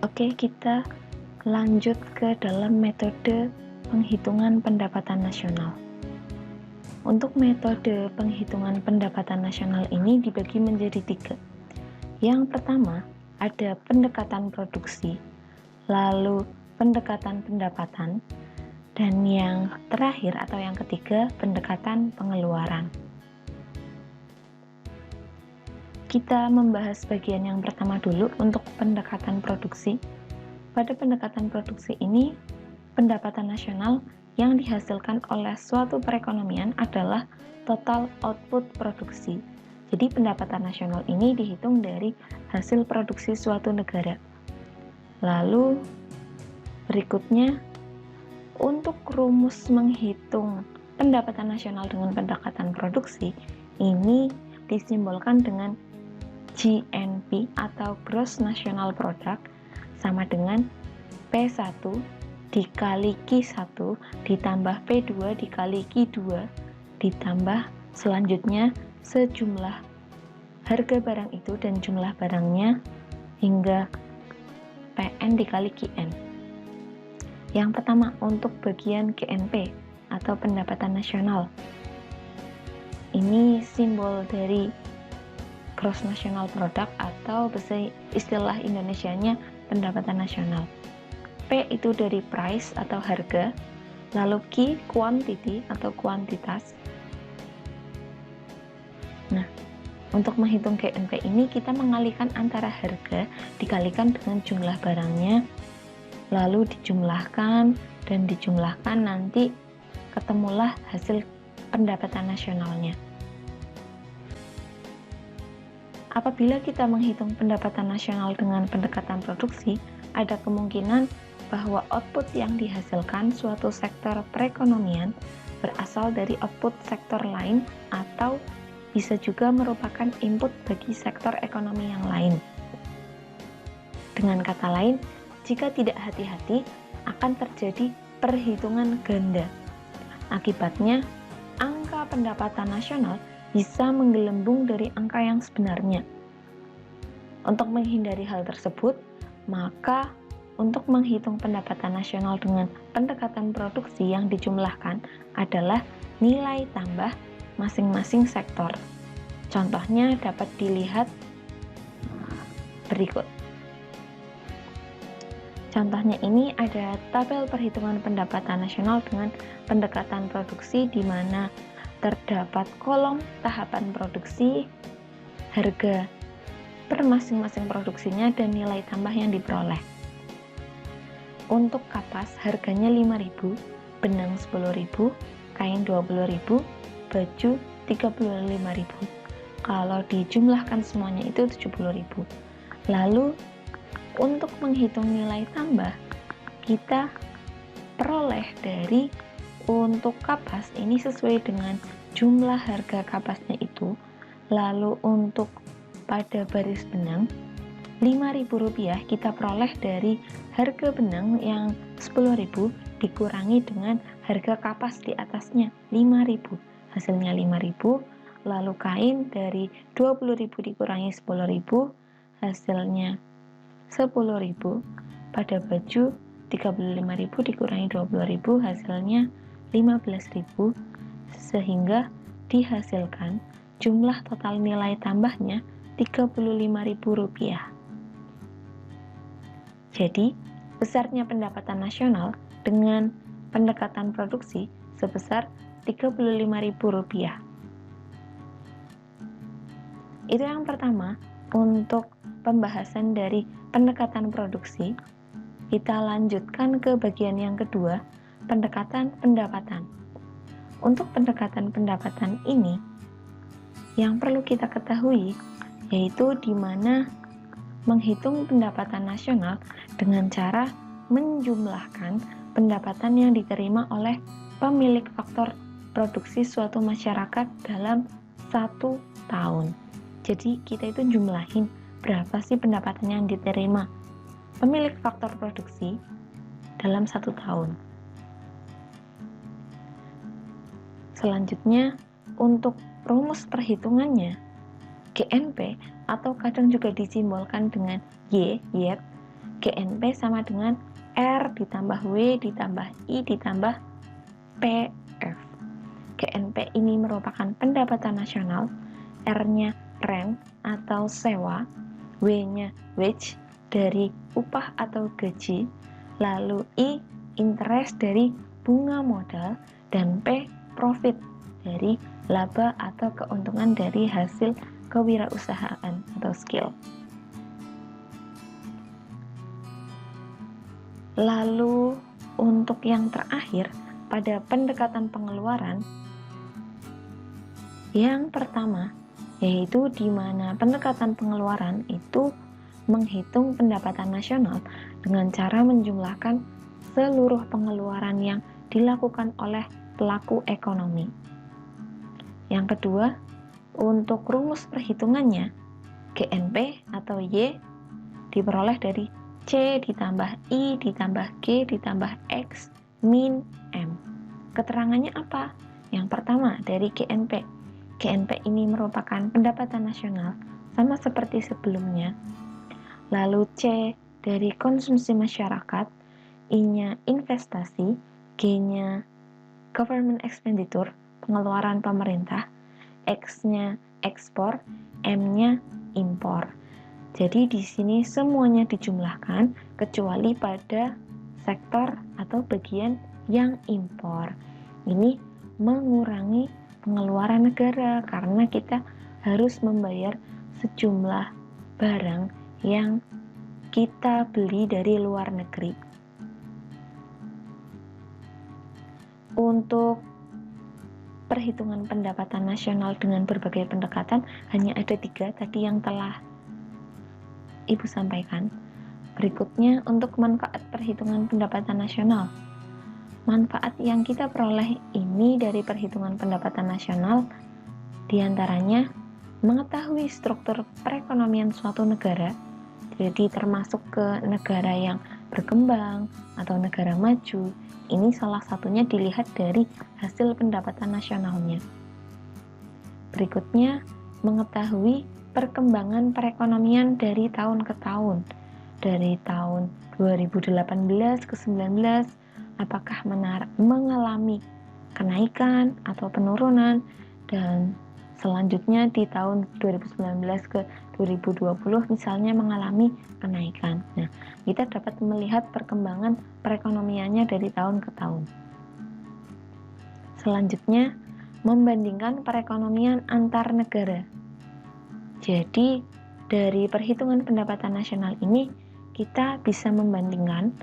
Oke, kita lanjut ke dalam metode penghitungan pendapatan nasional. Untuk metode penghitungan pendapatan nasional ini dibagi menjadi 3. Yang pertama, ada pendekatan produksi, lalu pendekatan pendapatan, dan yang terakhir atau yang ketiga, pendekatan pengeluaran. Kita membahas bagian yang pertama dulu untuk pendekatan produksi. Pada pendekatan produksi ini, pendapatan nasional yang dihasilkan oleh suatu perekonomian adalah total output produksi. Jadi pendapatan nasional ini dihitung dari hasil produksi suatu negara. Lalu berikutnya, untuk rumus menghitung pendapatan nasional dengan pendekatan produksi, ini disimbolkan dengan GNP atau Gross National Product sama dengan P1 dikali Q1 ditambah P2 dikali Q2 ditambah selanjutnya sejumlah harga barang itu dan jumlah barangnya hingga PN dikali QN. Yang pertama, untuk bagian GNP atau pendapatan nasional. Ini simbol dari Gross National Product atau istilah Indonesianya pendapatan nasional. P itu dari price atau harga, lalu Q quantity atau kuantitas. Nah, untuk menghitung GNP ini kita mengalihkan antara harga dikalikan dengan jumlah barangnya, lalu dijumlahkan dan dijumlahkan, nanti ketemulah hasil pendapatan nasionalnya. Apabila kita menghitung pendapatan nasional dengan pendekatan produksi, ada kemungkinan bahwa output yang dihasilkan suatu sektor perekonomian berasal dari output sektor lain atau bisa juga merupakan input bagi sektor ekonomi yang lain. Dengan kata lain, jika tidak hati-hati, akan terjadi perhitungan ganda. Akibatnya, angka pendapatan nasional bisa menggelembung dari angka yang sebenarnya. Untuk menghindari hal tersebut, maka untuk menghitung pendapatan nasional dengan pendekatan produksi yang dijumlahkan adalah nilai tambah masing-masing sektor. Contohnya dapat dilihat berikut. Contohnya ini ada tabel perhitungan pendapatan nasional dengan pendekatan produksi di mana terdapat kolom tahapan produksi, harga per masing-masing produksinya, dan nilai tambah yang diperoleh. Untuk kapas harganya 5.000, benang 10.000, kain 20.000, baju 35.000. Kalau dijumlahkan semuanya itu 70.000. Lalu untuk menghitung nilai tambah, kita peroleh dari untuk kapas ini sesuai dengan jumlah harga kapasnya itu. Lalu untuk pada baris benang Rp5.000 kita peroleh dari harga benang yang 10.000 dikurangi dengan harga kapas di atasnya 5.000, hasilnya 5.000. Lalu kain dari 20.000 dikurangi 10.000, hasilnya 10.000. Pada baju 35.000 dikurangi 20.000, hasilnya 15.000, sehingga dihasilkan jumlah total nilai tambahnya Rp35.000. Jadi, besarnya pendapatan nasional dengan pendekatan produksi sebesar Rp35.000. Itu yang pertama untuk pembahasan dari pendekatan produksi. Kita lanjutkan ke bagian yang kedua, pendekatan pendapatan. Untuk pendekatan pendapatan ini, yang perlu kita ketahui yaitu di mana menghitung pendapatan nasional dengan cara menjumlahkan pendapatan yang diterima oleh pemilik faktor produksi suatu masyarakat dalam 1 tahun. Jadi kita itu jumlahin berapa sih pendapatan yang diterima pemilik faktor produksi dalam 1 tahun. Selanjutnya, untuk rumus perhitungannya, GNP atau kadang juga disimbolkan dengan Y, YEP. GNP sama dengan R ditambah W ditambah I ditambah PF. GNP ini merupakan pendapatan nasional, R-nya rent atau sewa, W-nya wage dari upah atau gaji, lalu I interest dari bunga modal, dan P profit dari laba atau keuntungan dari hasil kewirausahaan atau skill. Lalu untuk yang terakhir pada pendekatan pengeluaran, yang pertama yaitu di mana pendekatan pengeluaran itu menghitung pendapatan nasional dengan cara menjumlahkan seluruh pengeluaran yang dilakukan oleh pelaku ekonomi. Yang kedua, untuk rumus perhitungannya, GNP atau Y diperoleh dari C ditambah I ditambah G ditambah X min M. Keterangannya apa? Yang pertama dari GNP. GNP ini merupakan pendapatan nasional sama seperti sebelumnya. Lalu C dari konsumsi masyarakat, I-nya investasi, G-nya government expenditure, pengeluaran pemerintah, X-nya ekspor, M-nya impor. Jadi di sini semuanya dijumlahkan kecuali pada sektor atau bagian yang impor. Ini mengurangi pengeluaran negara karena kita harus membayar sejumlah barang yang kita beli dari luar negeri. Untuk perhitungan pendapatan nasional dengan berbagai pendekatan hanya ada 3 tadi yang telah Ibu sampaikan. Berikutnya untuk manfaat perhitungan pendapatan nasional. Manfaat yang kita peroleh ini dari perhitungan pendapatan nasional diantaranya mengetahui struktur perekonomian suatu negara, jadi termasuk ke negara yang berkembang atau negara maju. Ini salah satunya dilihat dari hasil pendapatan nasionalnya. Berikutnya, mengetahui perkembangan perekonomian dari tahun ke tahun. Dari tahun 2018 ke 19, apakah mengalami kenaikan atau penurunan, dan selanjutnya di tahun 2019 ke 2020 misalnya mengalami kenaikan. Nah, kita dapat melihat perkembangan perekonomiannya dari tahun ke tahun. Selanjutnya, membandingkan perekonomian antar negara. Jadi, dari perhitungan pendapatan nasional ini kita bisa membandingkan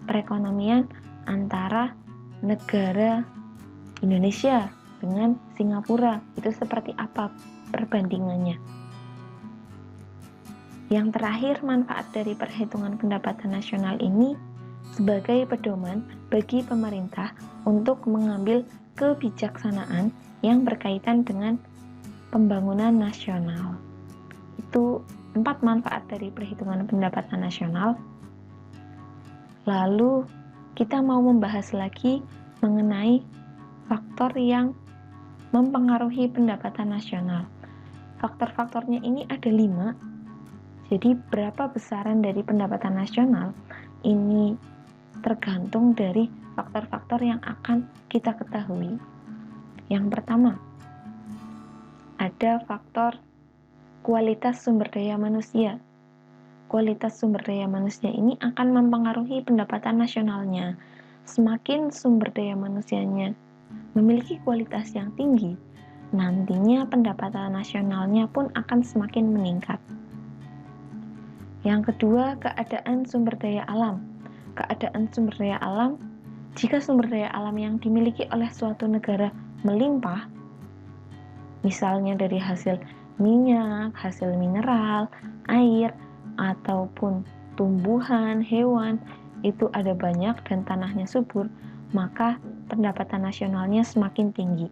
perekonomian antara negara Indonesia dengan Singapura. Itu seperti apa perbandingannya. Yang terakhir, manfaat dari perhitungan pendapatan nasional ini sebagai pedoman bagi pemerintah untuk mengambil kebijaksanaan yang berkaitan dengan pembangunan nasional. Itu 4 manfaat dari perhitungan pendapatan nasional. Lalu kita mau membahas lagi mengenai faktor yang mempengaruhi pendapatan nasional. Faktor-faktornya ini ada 5. Jadi berapa besaran dari pendapatan nasional ini tergantung dari faktor-faktor yang akan kita ketahui. Yang pertama, ada faktor kualitas sumber daya manusia. Kualitas sumber daya manusia ini akan mempengaruhi pendapatan nasionalnya. Semakin sumber daya manusianya memiliki kualitas yang tinggi, nantinya pendapatan nasionalnya pun akan semakin meningkat. Yang kedua, keadaan sumber daya alam. Keadaan sumber daya alam, jika sumber daya alam yang dimiliki oleh suatu negara melimpah, misalnya dari hasil minyak, hasil mineral, air, ataupun tumbuhan, hewan, itu ada banyak dan tanahnya subur, maka pendapatan nasionalnya semakin tinggi.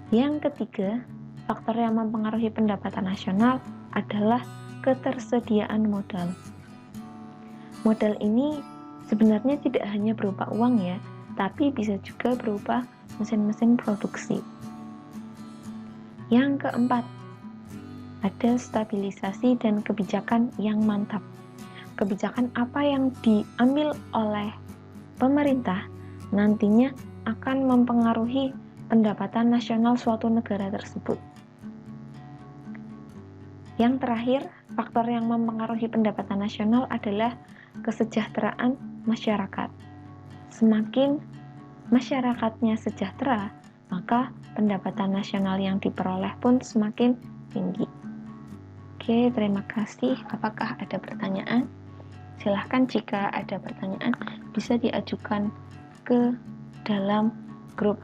Yang ketiga, faktor yang mempengaruhi pendapatan nasional adalah ketersediaan modal. Modal ini sebenarnya tidak hanya berupa uang ya, tapi bisa juga berupa mesin-mesin produksi. Yang keempat, ada stabilisasi dan kebijakan yang mantap. kebijakan apa yang diambil oleh pemerintah nantinya akan mempengaruhi pendapatan nasional suatu negara tersebut. Yang terakhir, faktor yang mempengaruhi pendapatan nasional adalah kesejahteraan masyarakat. Semakin masyarakatnya sejahtera, maka pendapatan nasional yang diperoleh pun semakin tinggi. Oke, terima kasih. Apakah ada pertanyaan? Silahkan jika ada pertanyaan bisa diajukan ke dalam grup